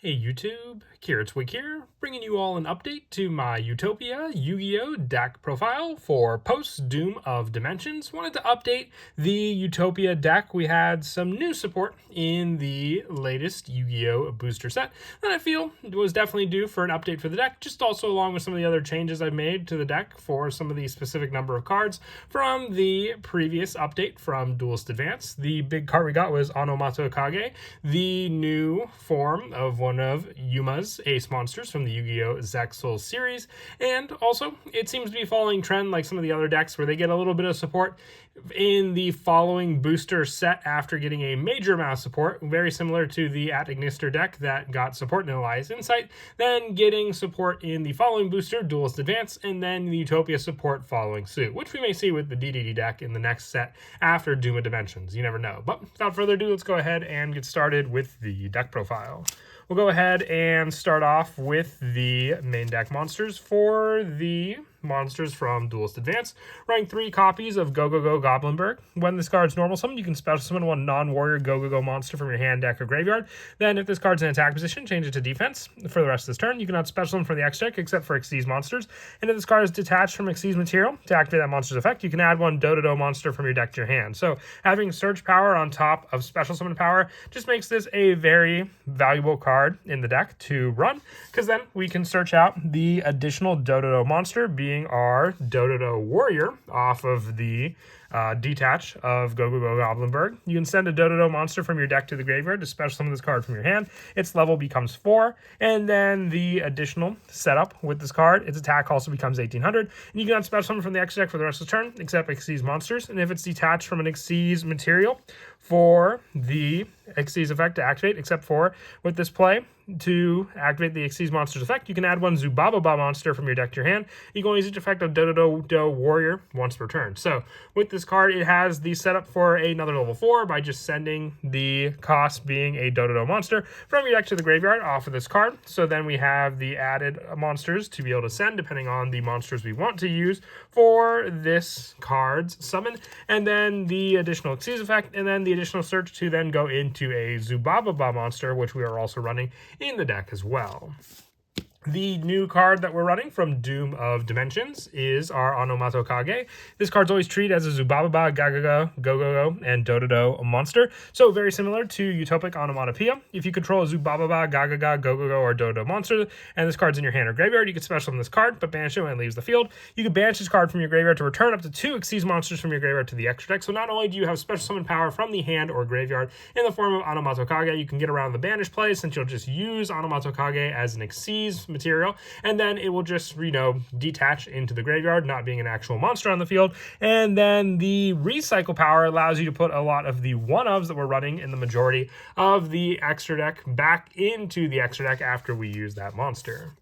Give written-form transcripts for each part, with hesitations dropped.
Hey YouTube, Kiritwig here, bringing you all an update to my Utopia Yu-Gi-Oh deck profile for post-Doom of Dimensions. Wanted to update the Utopia deck. We had some new support in the latest Yu-Gi-Oh booster set that I feel was definitely due for an update for the deck, just also along with some of the other changes I've made to the deck for some of the specific number of cards from the previous update from Duelist Advance. The big card we got was Onomato Kage, the new form of one of Yuma's ace monsters from the Yu-Gi-Oh! Zexal series, and also it seems to be following trend like some of the other decks where they get a little bit of support in the following booster set after getting a major amount of support, very similar to the At Ignister deck that got support in Elias Insight, then getting support in the following booster, Duelist Advance, and then the Utopia support following suit, which we may see with the DDD deck in the next set after Doom of Dimensions. You never know. But without further ado, let's go ahead and get started with the deck profile. We'll go ahead and start off with the main deck monsters. For the monsters from Duelist Advance, running 3 copies of Go Go Go Goblinberg. When this card's normal summon, you can special summon one non-warrior Go Go Go monster from your hand, deck, or graveyard. Then if this card's in attack position, change it to defense for the rest of this turn. You cannot special summon from the X deck except for Xyz monsters. And if this card is detached from Xyz material, to activate that monster's effect, you can add one Do monster from your deck to your hand. So having search power on top of special summon power just makes this a very valuable card in the deck to run, because then we can search out the additional Do monster, being our Do warrior off of the detach of Go Go Go Goblinberg. You can send a Do monster from your deck to the graveyard to special summon this card from your hand. Its level becomes 4, and then the additional setup with this card, its attack also becomes 1800, and you can special summon from the X deck for the rest of the turn, except Xyz monsters. And if it's detached from an Xyz material for the Xyz effect to activate, except for with this play, to activate the Xyz monster's effect, you can add one Zubababa monster from your deck to your hand. You can only use each effect of Do warrior once per turn. So with this card, it has the setup for another level 4 by just sending the cost being a Do monster from your deck to the graveyard off of this card. So then we have the added monsters to be able to send depending on the monsters we want to use for this card's summon, and then the additional Xyz effect, and then the additional search to then go into a Zubababa monster, which we are also running in the deck as well. The new card that we're running from Doom of Dimensions is our Onomato Kage. This card's always treated as a Zubababa, Gagaga, Go-Go-Go, and Do monster. So very similar to Utopic Onomatopoeia. If you control a Zubababa, Gagaga, Go-Go-Go, or Do monster, and this card's in your hand or graveyard, you can special summon this card, but banish it when it leaves the field. You can banish this card from your graveyard to return up to 2 Xyz monsters from your graveyard to the extra deck. So not only do you have special summon power from the hand or graveyard in the form of Onomato Kage, you can get around the banish play since you'll just use Onomato Kage as an Xyz material, and then it will just, detach into the graveyard, not being an actual monster on the field. And then the recycle power allows you to put a lot of the one-ofs that we're running in the majority of the extra deck back into the extra deck after we use that monster.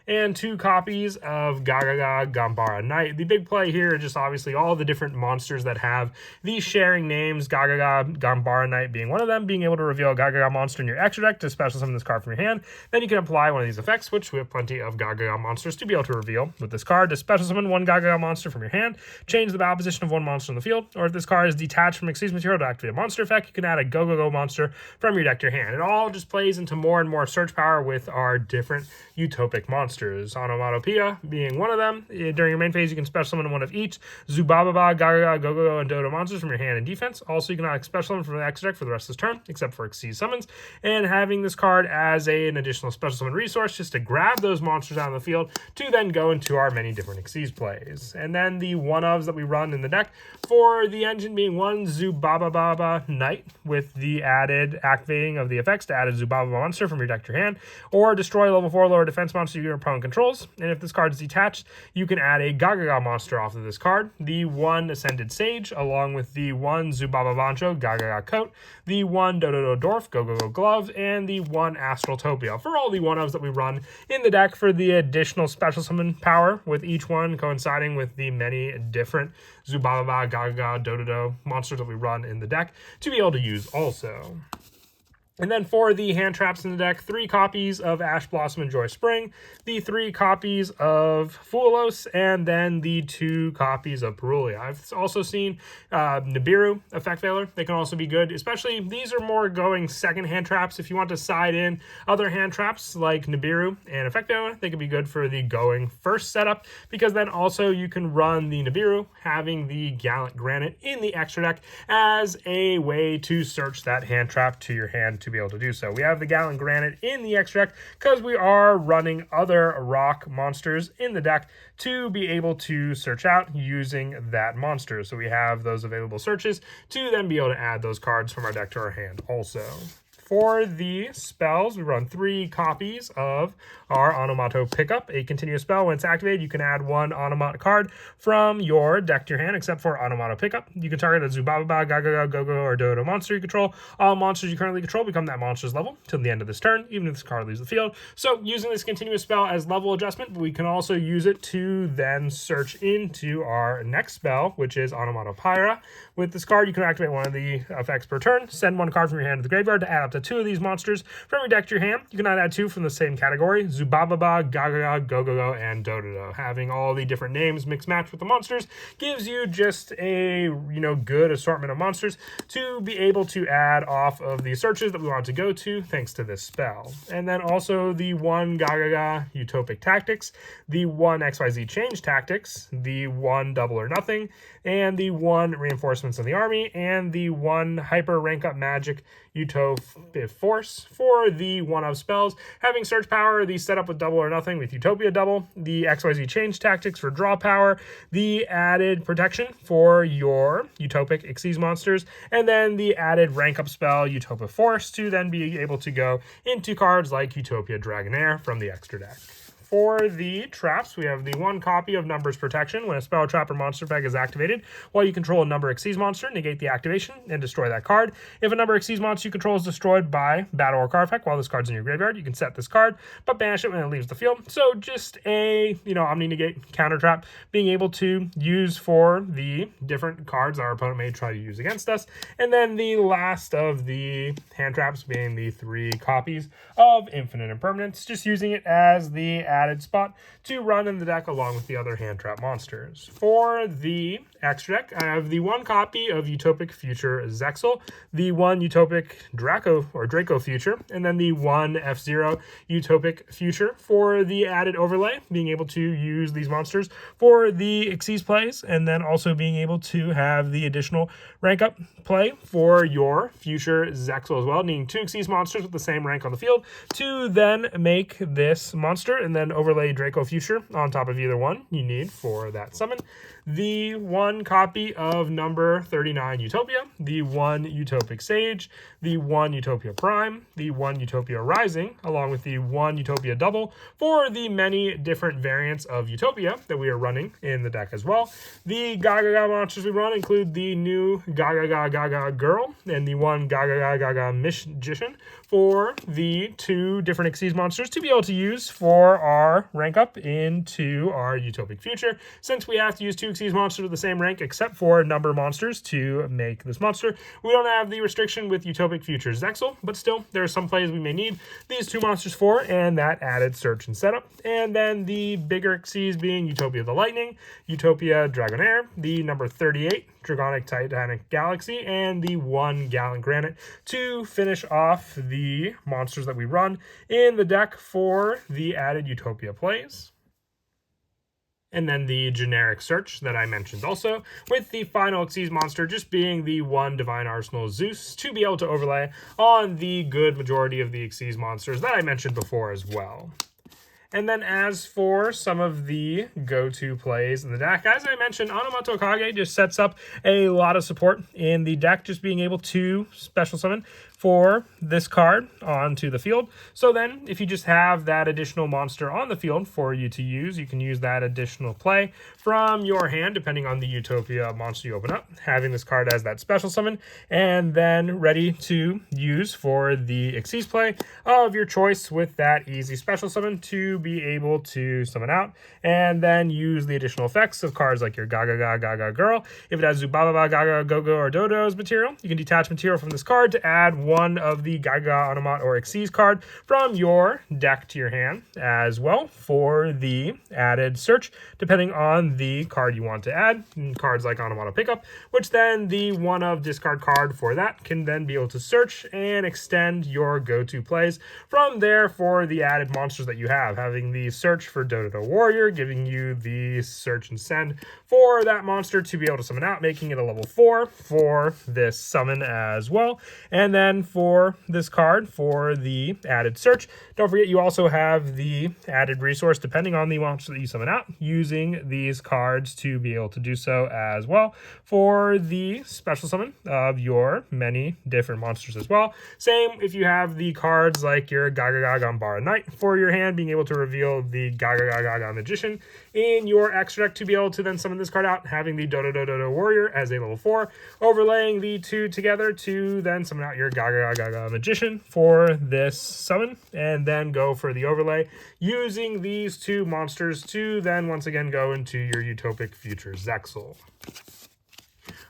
And 2 copies of Gagaga Gambara Knight. The big play here is just obviously all the different monsters that have these sharing names, Gagaga Gambara Knight being one of them, being able to reveal a Gagaga monster in your extra deck to special summon this card from your hand. Then you can apply one of these effects, which we have plenty of Gagaga monsters to be able to reveal with this card, to special summon one Gagaga monster from your hand, change the battle position of one monster in the field, or if this card is detached from Xyz material to activate a monster effect, you can add a Go-Go-Go monster from your deck to your hand. It all just plays into more and more search power with our different utopic monsters. Onomatopoeia being one of them. During your main phase, you can special summon one of each Zubababa, Gagaga, Go-Go-Go, and Do monsters from your hand and defense. Also, you can special summon from the X deck for the rest of this turn, except for Xyz summons. And having this card as an additional special summon resource just to grab those monsters out of the field to then go into our many different Xyz plays. And then the one-ofs that we run in the deck for the engine being one Zubababa Knight with the added activating of the effects to add a Zubababa monster from your deck to your hand, or destroy level 4 lower defense monster your opponent controls. And if this card is detached, you can add a Gagaga monster off of this card, the 1 Ascended Sage, along with the 1 Zubababancho Gagaga Coat, the 1 Dododo Dwarf Go-Go-Go Glove, and the 1 Astraltopia for all the one-ofs that we run in the deck for the additional special summon power, with each one coinciding with the many different Zubababa, Gagaga, Dododo monsters that we run in the deck to be able to use also. And then for the hand traps in the deck, 3 copies of Ash Blossom and Joy Spring, the 3 copies of Fuelos, and then the 2 copies of Perulia. I've also seen Nibiru, Effect Veiler. They can also be good, especially these are more going second hand traps. If you want to side in other hand traps like Nibiru and Effect Veiler, they can be good for the going first setup, because then also you can run the Nibiru, having the Gallant Granite in the extra deck as a way to search that hand trap to your hand to be able to do so. We have the Gallant Granite in the extra deck because we are running other rock monsters in the deck to be able to search out using that monster. So we have those available searches to then be able to add those cards from our deck to our hand also. For the spells, we run 3 copies of our Onomato Pickup, a continuous spell. When it's activated, you can add 1 Onomato card from your deck to your hand, except for Onomato Pickup. You can target a Zubababa, Gagaga, Gogo, or Dodo monster you control. All monsters you currently control become that monster's level till the end of this turn, even if this card leaves the field. So using this continuous spell as level adjustment, we can also use it to then search into our next spell, which is Onomatopoeia. With this card, you can activate one of the effects per turn, send 1 card from your hand to the graveyard to add up to 2 of these monsters from your deck to your hand. You can add 2 from the same category, Zubababa, Gagaga, Gogogo, and Dododo. Having all the different names mix match with the monsters gives you just a good assortment of monsters to be able to add off of the searches that we want to go to thanks to this spell. And then also the 1 Gagaga Utopic Tactics, the 1 XYZ Change Tactics, the 1 Double or Nothing, and the 1 Reinforcements in the Army, and the 1 Hyper Rank Up Magic Utopia Force. For the 1-of spells, having search power, the setup with Double or Nothing with Utopia Double, the XYZ Change Tactics for draw power, the added protection for your Utopic Xyz monsters, and then the added rank up spell Utopia Force to then be able to go into cards like Utopia Dragonair from the extra deck. For the traps, we have the 1 copy of Numbers Protection. When a spell, trap, or monster effect is activated, while you control a number Xyz monster, negate the activation and destroy that card. If a number Xyz monster you control is destroyed by battle or card effect while this card's in your graveyard, you can set this card, but banish it when it leaves the field. So just a, Omni-negate counter trap being able to use for the different cards our opponent may try to use against us. And then the last of the hand traps being the 3 copies of Infinite Impermanence, just using it as the added spot to run in the deck along with the other hand trap monsters. For the extra deck, I have the 1 copy of Utopic Future Zexal, the 1 Utopic Draco Future, and then the 1 F-Zero Utopic Future for the added overlay, being able to use these monsters for the Xyz plays, and then also being able to have the additional rank up play for your Future Zexal as well, needing 2 Xyz monsters with the same rank on the field to then make this monster, and then overlay Draco Future on top of either one you need for that summon. The 1 copy of number 39 Utopia, the 1 Utopic Sage, the 1 Utopia Prime, the 1 Utopia Rising, along with the 1 Utopia Double for the many different variants of Utopia that we are running in the deck as well. The Gagaga monsters we run include the new Gagaga Gaga Girl and the 1 Gagaga Gaga Magician for the 2 different Xyz monsters to be able to use for our rank up into our Utopic Future, since we have to use 2 Xyz monsters with the same rank except for number monsters to make this monster. We don't have the restriction with Utopic Future Zexal, but still there are some plays we may need these 2 monsters for, and that added search and setup. And then the bigger Xyz being Utopia the Lightning, Utopia Dragonair, the number 38 Dragonic Titanic Galaxy, and the 1 Gallant Granite to finish off the monsters that we run in the deck for the added Utopia plays. And then the generic search that I mentioned also, with the final Xyz monster just being the 1 Divine Arsenal Zeus to be able to overlay on the good majority of the Xyz monsters that I mentioned before as well. And then as for some of the go-to plays in the deck, as I mentioned, Onomato Kage just sets up a lot of support in the deck, just being able to special summon for this card onto the field. So then if you just have that additional monster on the field for you to use, you can use that additional play from your hand, depending on the Utopia monster you open up, having this card as that special summon, and then ready to use for the Xyz play of your choice with that easy special summon to be able to summon out, and then use the additional effects of cards like your Gaga Gaga Girl. If it has Zubababa, Gaga, Gogo, or Dodo's material, you can detach material from this card to add one of the Gaga, Onomat, or Xyz card from your deck to your hand as well for the added search, depending on the card you want to add. Cards like Onomato Pickup, which then the one of discard card for that can then be able to search and extend your go-to plays from there for the added monsters that you have. Having the search for Dodo Warrior, giving you the search and send for that monster to be able to summon out, making it a level 4 for this summon as well. And then for this card, for the added search, don't forget you also have the added resource, depending on the monster that you summon out, using these cards to be able to do so as well for the special summon of your many different monsters as well. Same if you have the cards like your Gaga Gaga Gambara Knight for your hand, being able to reveal the Gaga Gaga Magician in your extra deck to be able to then summon this card out, having the Dodo Warrior as a level 4, overlaying the two together to then summon out your Gaga Gaga Magician for this summon, and then go for the overlay using these two monsters to then once again go into your Utopic Future Zexal.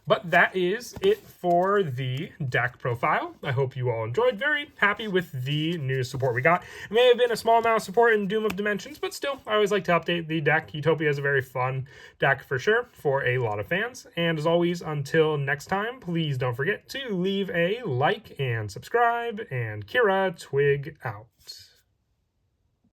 But that is it for the deck profile. I hope you all enjoyed. Very happy with the new support we got. It may have been a small amount of support in Doom of Dimensions, but still, I always like to update the deck. Utopia is a very fun deck for sure for a lot of fans. And as always, until next time, please don't forget to leave a like and subscribe. And Kira, Twig out.